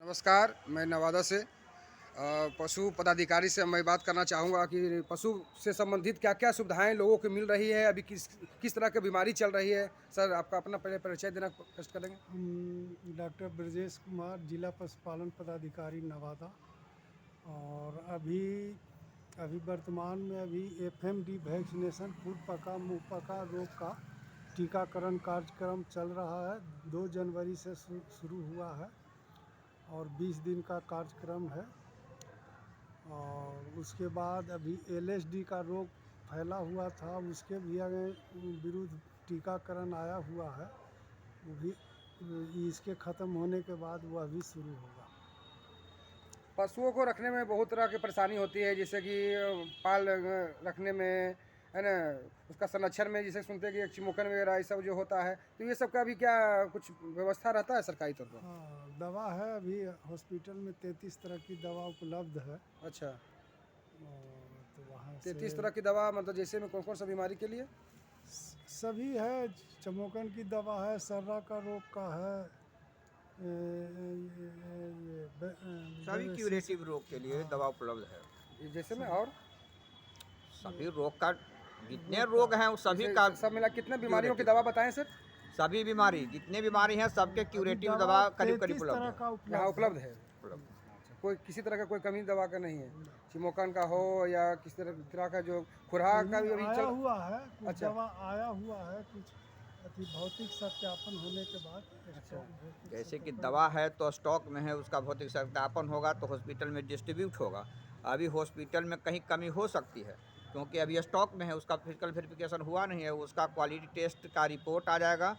नमस्कार, मैं नवादा से पशु पदाधिकारी से मैं बात करना चाहूँगा कि पशु से संबंधित क्या-क्या सुविधाएँ लोगों को मिल रही है, अभी किस किस तरह की बीमारी चल रही है? सर, आपका अपना पहले परिचय देना कष्ट करेंगे? डॉक्टर ब्रजेश कुमार, जिला पशुपालन पदाधिकारी नवादा। और अभी अभी वर्तमान में एफएमडी वैक्सीनेशन फूड पका मुंह पका रोग का टीकाकरण कार्यक्रम चल रहा है। 2 जनवरी से शुरू हुआ है और 20 दिन का कार्यक्रम है। और उसके बाद अभी एलएसडी का रोग फैला हुआ था, उसके भी विरुद्ध टीकाकरण आया हुआ है। वो भी इसके ख़त्म होने के बाद वह भी शुरू होगा। पशुओं को रखने में बहुत तरह की परेशानी होती है, जैसे कि पाल रखने में, है ना? उसका संरक्षण में जैसे सुनते हैं कि चिमोकन वगैरह ये सब जो होता है, तो ये सब का भी क्या कुछ व्यवस्था रहता है सरकारी तौर पर? हाँ, दवा है। अभी हॉस्पिटल में 33 तरह की दवा उपलब्ध है। अच्छा, और तो वहाँ से 33 तरह की दवा मतलब जैसे में कौन-कौन सा बीमारी के लिए? सभी है। चमोकन की दवा है, सर्रा का रोग का है, सभी क्यूरेटिव रोग के लिए दवा उपलब्ध है। जैसे में और सभी रोग का जितने रोग हैं वो सभी का सब मिला कितने बीमारियों की दवा बताएं सर? सभी बीमारी जितने बीमारी हैं सबके क्यूरेटिव दवा करीब करीब 33 उपलब्ध तरह है। का यहाँ उपलब्ध उपलब्ध है। उपलब्ध। अच्छा, कोई किसी तरह का कोई कमी दवा का नहीं है, चिमोकन का हो या किसी तरह का जो खुराक का भी अभी आया चल। हुआ है। कुछ अच्छा। दवा आया हुआ है, कुछ अति भौतिक सत्यापन होने के बाद अच्छा। भौतिक जैसे कि सत्यापन- दवा है तो स्टॉक में है, उसका भौतिक सत्यापन होगा तो हॉस्पिटल में डिस्ट्रीब्यूट होगा। अभी हॉस्पिटल में कहीं कमी हो सकती है क्योंकि अभी स्टॉक में है, उसका फिजिकल वेरिफिकेशन हुआ नहीं है, उसका क्वालिटी टेस्ट का रिपोर्ट आ जाएगा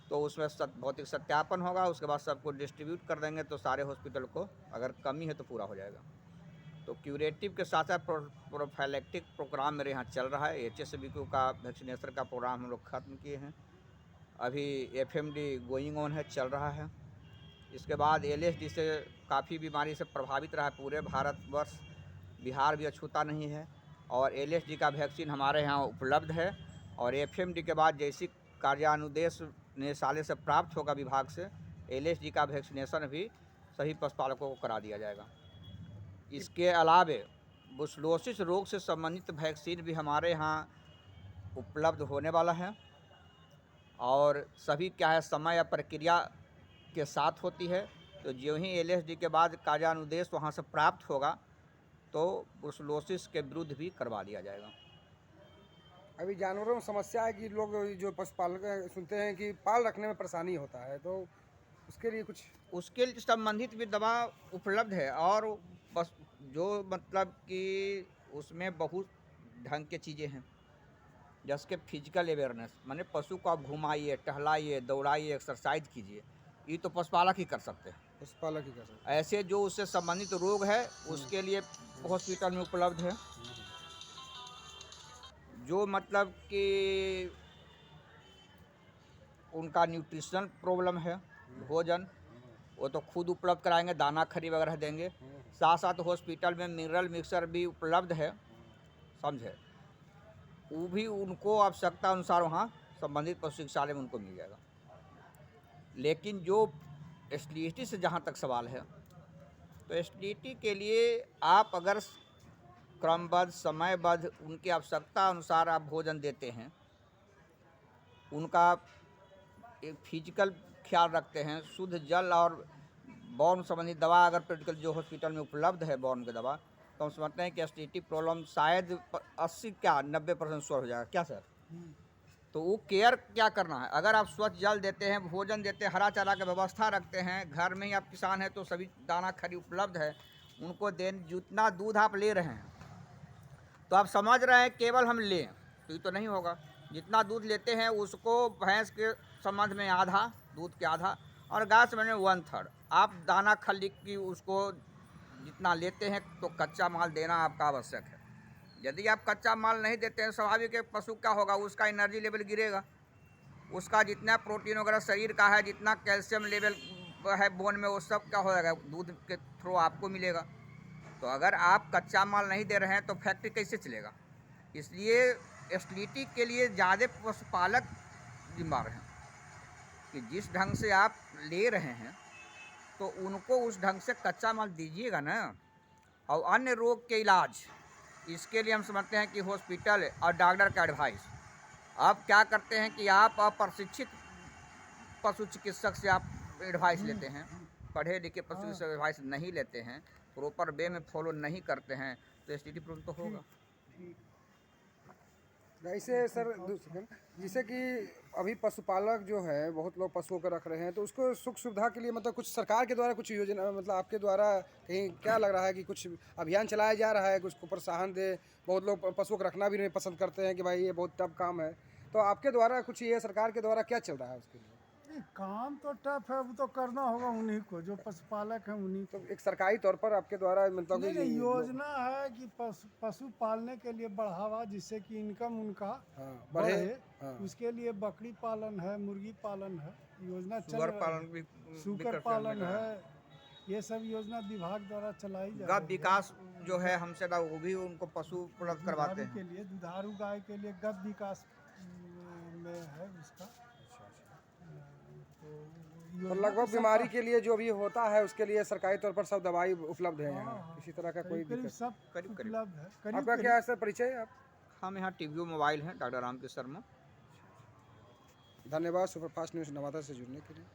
तो उसमें भौतिक सत्यापन होगा। उसके बाद सबको डिस्ट्रीब्यूट कर देंगे तो सारे हॉस्पिटल को अगर कमी है तो पूरा हो जाएगा। तो क्यूरेटिव के साथ साथ प्रोफाइलेक्टिक प्रोग्राम मेरे यहाँ चल रहा है। HSBQ का वैक्सीनेशन का प्रोग्राम हम लोग ख़त्म किए हैं। अभी FMD गोइंग ऑन है, चल रहा है। इसके बाद LSD से काफ़ी बीमारी से प्रभावित रहा है पूरे भारतवर्ष, बिहार भी अछूता नहीं है। और LSD का वैक्सीन हमारे यहाँ उपलब्ध है। और FMD के बाद जैसी कार्यानुदेश निदेशालय से प्राप्त होगा विभाग से, LSD का वैक्सीनेशन भी सभी पशुपालकों को करा दिया जाएगा। इसके अलावे बुसलोसिस रोग से संबंधित वैक्सीन भी हमारे यहाँ उपलब्ध होने वाला है। और सभी क्या है, समय या प्रक्रिया के साथ होती है। तो जो ही LSD के बाद कार्यानुदेश वहाँ से प्राप्त होगा तो बुसलोसिस के विरुद्ध भी करवा दिया जाएगा। अभी जानवरों में समस्या है कि लोग जो पशुपालक हैं, सुनते हैं कि पाल रखने में परेशानी होता है, तो उसके लिए कुछ उसके संबंधित भी दवा उपलब्ध है। और बस जो मतलब कि उसमें बहुत ढंग के चीज़ें हैं, जैसे कि फिजिकल अवेयरनेस, माने पशु को आप घुमाइए, टहलाइए, दौड़ाइए, एक्सरसाइज कीजिए, ये तो पशुपालक ही कर सकते हैं। पशुपालक ही कर सकते हैं। ऐसे जो उससे संबंधित रोग है उसके लिए हॉस्पिटल में उपलब्ध है। जो मतलब कि उनका न्यूट्रिशन प्रॉब्लम है, भोजन, वो तो खुद उपलब्ध कराएंगे, दाना खरी वगैरह देंगे। साथ साथ हॉस्पिटल में मिनरल मिक्सर भी उपलब्ध है, समझे, वो भी उनको आवश्यकता अनुसार वहाँ संबंधित पशु चिकित्सालय में उनको मिल जाएगा। लेकिन जो STD से जहाँ तक सवाल है, तो STD के लिए आप अगर क्रमबद्ध समयबद्ध उनकी आवश्यकता अनुसार आप भोजन देते हैं, उनका एक फिजिकल ख्याल रखते हैं, शुद्ध जल और बॉर्न संबंधी दवा अगर प्रैक्टिकल जो हॉस्पिटल में उपलब्ध है बॉर्न की दवा, तो हम समझते हैं कि STD प्रॉब्लम शायद 80 क्या 90% सॉल्व हो जाएगा। क्या सर? तो वो केयर क्या करना है, अगर आप स्वच्छ जल देते हैं, भोजन देते हैं, हरा चारा की व्यवस्था रखते हैं, घर में ही आप किसान हैं तो सभी दाना खरी उपलब्ध है, उनको जितना दूध आप ले रहे हैं, तो आप समझ रहे हैं केवल हम लें तो ये तो नहीं होगा। जितना दूध लेते हैं उसको भैंस के संबंध में आधा, दूध के आधा, और गाय संबंध में 1/3 आप दाना खली की उसको जितना लेते हैं तो कच्चा माल देना आपका आवश्यक है। यदि आप कच्चा माल नहीं देते हैं, स्वाभाविक है पशु क्या होगा, उसका एनर्जी लेवल गिरेगा, उसका जितना प्रोटीन वगैरह शरीर का है, जितना कैल्शियम लेवल है बोन में, वो सब क्या हो जाएगा, दूध के थ्रू आपको मिलेगा। तो अगर आप कच्चा माल नहीं दे रहे हैं तो फैक्ट्री कैसे चलेगा? इसलिए STD के लिए ज़्यादा पशुपालक जिम्मेदार हैं कि जिस ढंग से आप ले रहे हैं तो उनको उस ढंग से कच्चा माल दीजिएगा ना। और अन्य रोग के इलाज, इसके लिए हम समझते हैं कि हॉस्पिटल और डॉक्टर का एडवाइस। आप क्या करते हैं कि आप अप्रशिक्षित पशु चिकित्सक से आप एडवाइस लेते हैं, पढ़े लिखे पशु चिकित्सक एडवाइस नहीं लेते हैं, प्रॉपर वे में फॉलो नहीं करते हैं, तो स्थिति प्रॉब्लम तो होगा। वैसे सर जैसे कि अभी पशुपालक जो है बहुत लोग पशुओं को रख रहे हैं, तो उसको सुख सुविधा के लिए मतलब कुछ सरकार के द्वारा कुछ योजना, मतलब आपके द्वारा कहीं क्या लग रहा है कि कुछ अभियान चलाया जा रहा है कि उसको प्रोत्साहन दे? बहुत लोग पशुओं को रखना भी नहीं पसंद करते हैं कि भाई ये बहुत टफ काम है, तो आपके द्वारा कुछ ये सरकार के द्वारा क्या चल रहा है उसके लिए? नहीं, काम तो टफ है, वो तो करना होगा उन्हीं को, जो पशुपालक हैं उन्हीं को। तो एक सरकारी तौर पर आपके द्वारा मतलब नहीं कि नहीं, योजना है कि पशु पालने के लिए बढ़ावा, जिससे कि इनकम उनका हाँ, बढ़े। बढ़े। हाँ। उसके लिए बकरी पालन है, मुर्गी पालन है, योजना चल सुअर रहा पालन है, भी, सूकर पालन है, ये सब योजना विभाग द्वारा चलाई जा गौ रही है। विकास जो है हमसे ना, वो भी उनको पशु उपलब्ध करवाते दुधारू के हैं। लिए, दुधारू गाय के लिए गौ विकास में है उसका। तो तो योजना लगभग तो बीमारी सबका- के लिए जो भी होता है उसके लिए सरकारी तौर पर सब दवाई उपलब्ध है हाँ, यहाँ, हाँ। किसी तरह का कोई करीब दिक्कत? सब करीब करीब। उपलब्ध है। आपका क्या है सर परिचय आप? हम यहाँ टीवीओ मोबाइल हैं, डॉक्टर रामकृष्ण शर्मा। धन्यवाद सुपरफास्ट न्यूज़ नवादा से जुड़ने के लिए।